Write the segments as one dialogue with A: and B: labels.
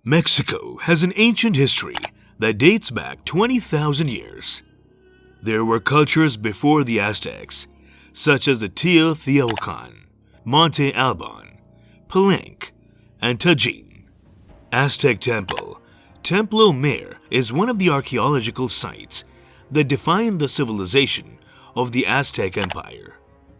A: Mexico has an ancient history that dates back 20,000 years. There were cultures before the Aztecs, such as the Teotihuacan, Monte Alban, Palenque, and Tajin. Aztec Temple, Templo Mayor, is one of the archaeological sites that define the civilization of the Aztec Empire.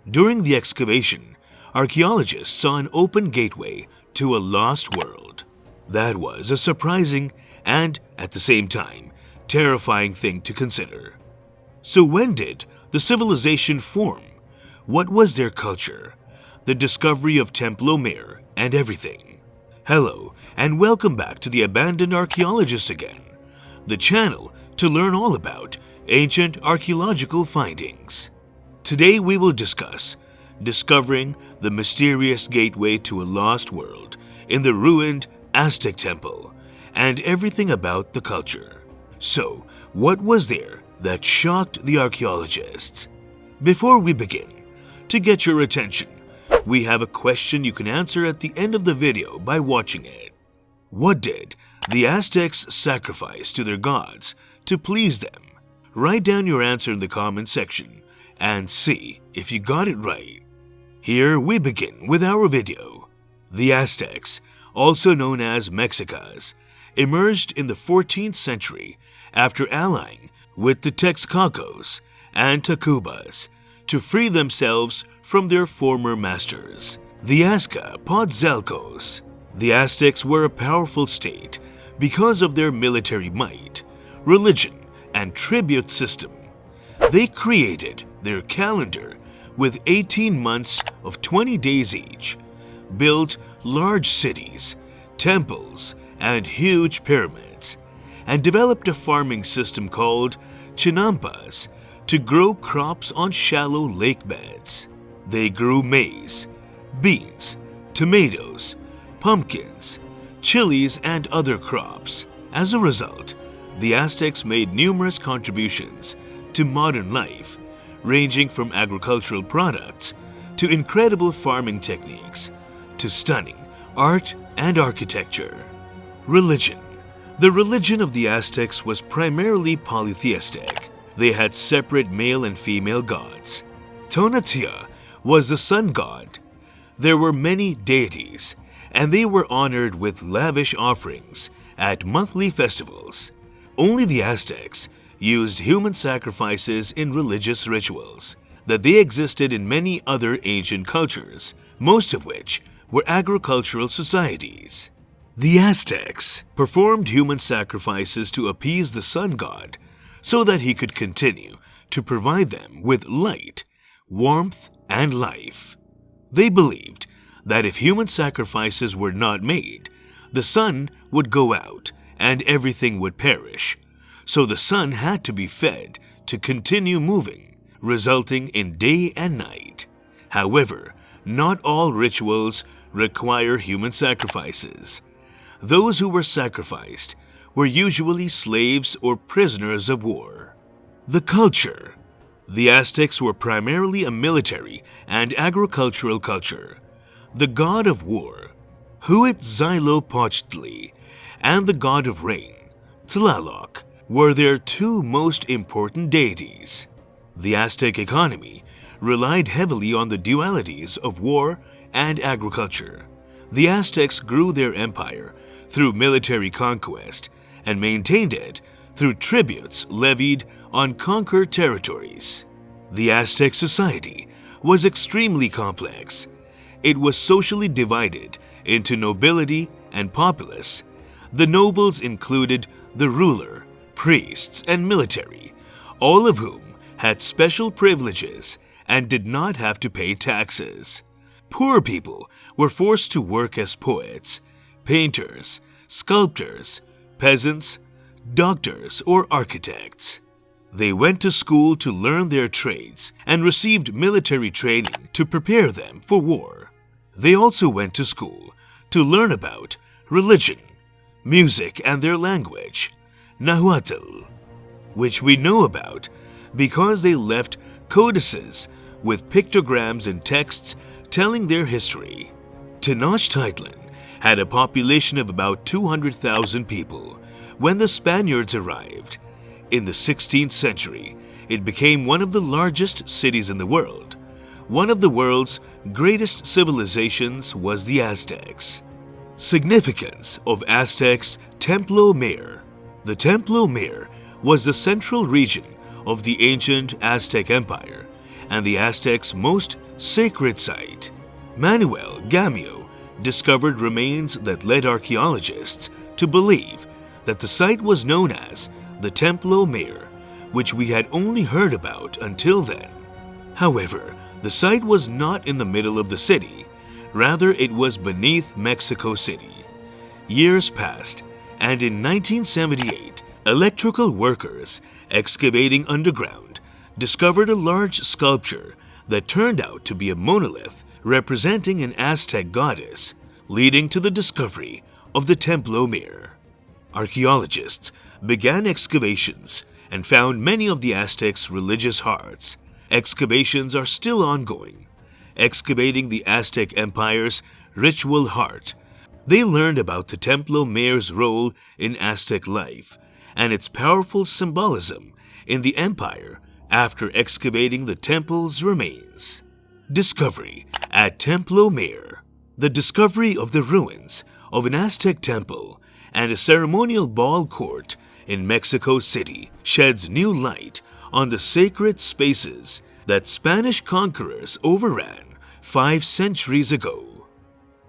A: During the excavation, archaeologists saw an open gateway to a lost world. That was a surprising and, at the same time, terrifying thing to consider. So when did the civilization form? What was their culture? The discovery of Templo Mayor and everything. Hello, and welcome back to the Abandoned Archaeologist again, the channel to learn all about ancient archaeological findings. Today we will discuss discovering the mysterious gateway to a lost world in the ruined Aztec Temple and everything about the culture. So, what was there that shocked the archaeologists? Before we begin, to get your attention, we have a question you can answer at the end of the video by watching it. What did the Aztecs sacrifice to their gods to please them? Write down your answer in the comment section and see if you got it right. Here we begin with our video. The Aztecs, also known as Mexicas, emerged in the 14th century after allying with the Texcacos and Tacubas to free themselves from their former masters, the Azcapotzalcos. The Aztecs were a powerful state because of their military might, religion, and tribute system. They created their calendar with 18 months of 20 days each, built large cities, temples, and huge pyramids, and developed a farming system called chinampas to grow crops on shallow lake beds. They grew maize, beans, tomatoes, pumpkins, chilies, and other crops. As a result, the Aztecs made numerous contributions to modern life, ranging from agricultural products to incredible farming techniques to stunning art and architecture. Religion. The religion of the Aztecs was primarily polytheistic. They had separate male and female gods. Tonatiuh was the sun god. There were many deities, and they were honored with lavish offerings at monthly festivals. Only the Aztecs used human sacrifices in religious rituals. That they existed in many other ancient cultures, most of which were agricultural societies. The Aztecs performed human sacrifices to appease the sun god so that he could continue to provide them with light, warmth, and life. They believed that if human sacrifices were not made, the sun would go out and everything would perish. So the sun had to be fed to continue moving, resulting in day and night. However, not all rituals require human sacrifices. Those who were sacrificed were usually slaves or prisoners of war. The culture. The Aztecs were primarily a military and agricultural culture. The god of war, Huitzilopochtli, and the god of rain, Tlaloc, were their two most important deities. The Aztec economy relied heavily on the dualities of war and agriculture. The Aztecs grew their empire through military conquest and maintained it through tributes levied on conquered territories. The Aztec society was extremely complex. It was socially divided into nobility and populace. The nobles included the ruler, priests, and military, all of whom had special privileges and did not have to pay taxes. Poor people were forced to work as poets, painters, sculptors, peasants, doctors, or architects. They went to school to learn their trades and received military training to prepare them for war. They also went to school to learn about religion, music, and their language, Nahuatl, which we know about because they left codices with pictograms and texts telling their history. Tenochtitlan had a population of about 200,000 people when the Spaniards arrived. In the 16th century, it became one of the largest cities in the world. One of the world's greatest civilizations was the Aztecs. Significance of Aztecs' Templo Mayor. The Templo Mayor was the central region of the ancient Aztec Empire and the Aztecs' most sacred site. Manuel Gamio discovered remains that led archaeologists to believe that the site was known as the Templo Mayor, which we had only heard about until then. However, the site was not in the middle of the city. Rather, it was beneath Mexico City. Years passed, and in 1978, electrical workers excavating underground discovered a large sculpture that turned out to be a monolith representing an Aztec goddess, leading to the discovery of the Templo Mayor. Archaeologists began excavations and found many of the Aztecs' religious hearts. Excavations are still ongoing, excavating the Aztec Empire's ritual heart. They learned about the Templo Mayor's role in Aztec life and its powerful symbolism in the empire after excavating the temple's remains. Discovery at Templo Mayor. The discovery of the ruins of an Aztec temple and a ceremonial ball court in Mexico City sheds new light on the sacred spaces that Spanish conquerors overran 5 centuries ago.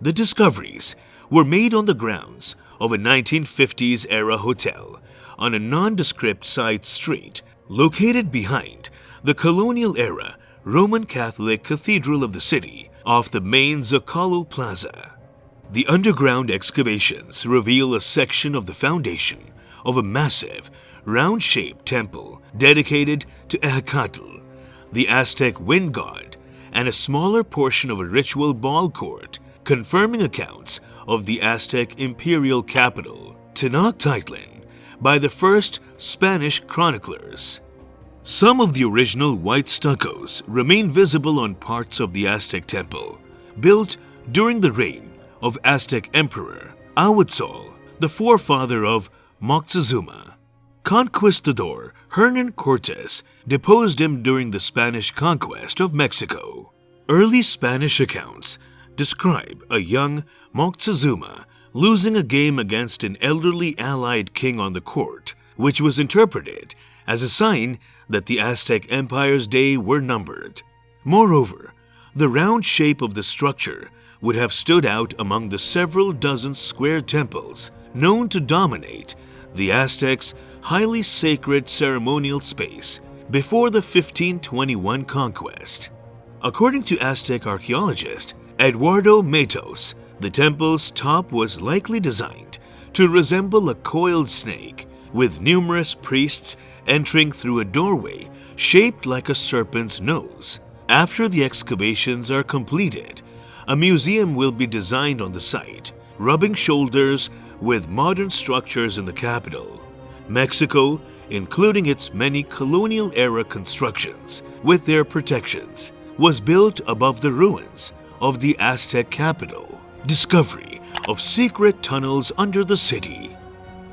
A: The discoveries were made on the grounds of a 1950s-era hotel on a nondescript side street located behind the colonial-era Roman Catholic Cathedral of the city off the main Zocalo Plaza. The underground excavations reveal a section of the foundation of a massive, round-shaped temple dedicated to Ejecatl, the Aztec wind god, and a smaller portion of a ritual ball court, confirming accounts of the Aztec imperial capital, Tenochtitlan, by the first Spanish chroniclers. Some of the original white stuccos remain visible on parts of the Aztec temple, built during the reign of Aztec Emperor Ahuitzotl, the forefather of Moctezuma. Conquistador Hernan Cortes deposed him during the Spanish conquest of Mexico. Early Spanish accounts describe a young Moctezuma losing a game against an elderly allied king on the court, which was interpreted as a sign that the Aztec Empire's days were numbered. Moreover, the round shape of the structure would have stood out among the several dozen square temples known to dominate the Aztecs' highly sacred ceremonial space before the 1521 conquest. According to Aztec archaeologist Eduardo Matos, the temple's top was likely designed to resemble a coiled snake, with numerous priests entering through a doorway shaped like a serpent's nose. After the excavations are completed, a museum will be designed on the site, rubbing shoulders with modern structures in the capital. Mexico, including its many colonial-era constructions with their protections, was built above the ruins of the Aztec capital. Discovery of secret tunnels under the city.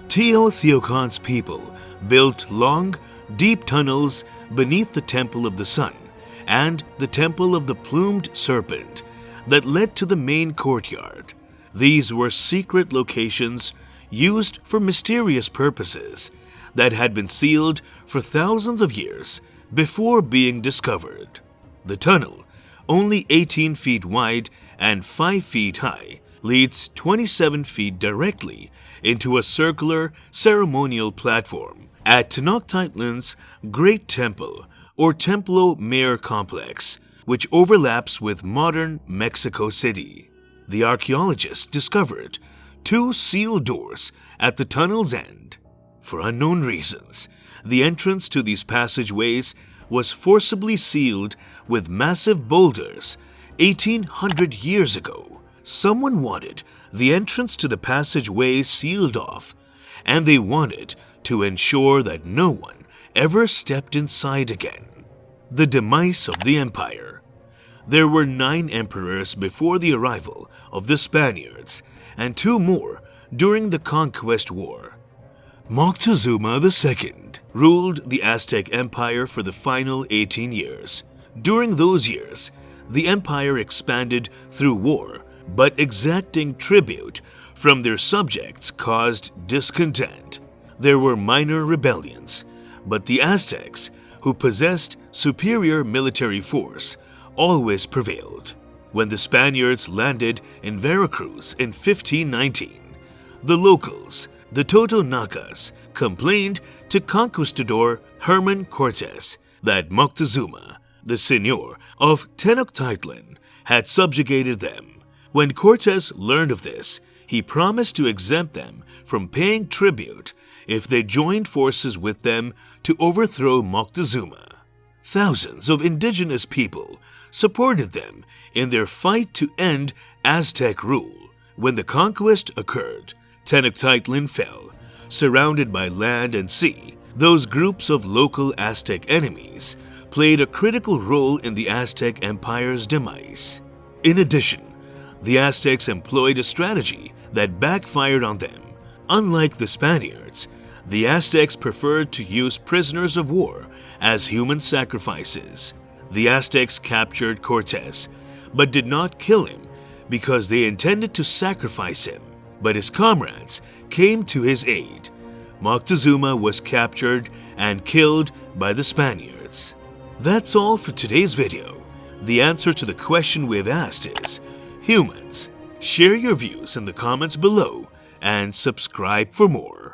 A: Teotihuacan's people built long, deep tunnels beneath the Temple of the Sun and the Temple of the Plumed Serpent that led to the main courtyard. These were secret locations used for mysterious purposes that had been sealed for thousands of years before being discovered. The tunnel, only 18 feet wide and 5 feet high, leads 27 feet directly into a circular ceremonial platform at Tenochtitlan's Great Temple or Templo Mayor complex, which overlaps with modern Mexico City. The archaeologists discovered 2 sealed doors at the tunnel's end. For unknown reasons, the entrance to these passageways was forcibly sealed with massive boulders 1,800 years ago. Someone wanted the entrance to the passageway sealed off, and they wanted to ensure that no one ever stepped inside again. The demise of the empire. There were 9 emperors before the arrival of the Spaniards, and 2 more during the Conquest War. Moctezuma II ruled the Aztec Empire for the final 18 years. During those years, the empire expanded through war, but exacting tribute from their subjects caused discontent. There were minor rebellions, but the Aztecs, who possessed superior military force, always prevailed. When the Spaniards landed in Veracruz in 1519, the locals, the Totonacas, complained to Conquistador Herman Cortes that Moctezuma, the señor of Tenochtitlan, had subjugated them. When Cortes learned of this, he promised to exempt them from paying tribute if they joined forces with them to overthrow Moctezuma. Thousands of indigenous people supported them in their fight to end Aztec rule. When the conquest occurred, Tenochtitlan fell, surrounded by land and sea. Those groups of local Aztec enemies played a critical role in the Aztec Empire's demise. In addition, the Aztecs employed a strategy that backfired on them. Unlike the Spaniards, the Aztecs preferred to use prisoners of war as human sacrifices. The Aztecs captured Cortes, but did not kill him because they intended to sacrifice him. But his comrades came to his aid. Moctezuma was captured and killed by the Spaniards. That's all for today's video. The answer to the question we've asked is humans. Share your views in the comments below and subscribe for more.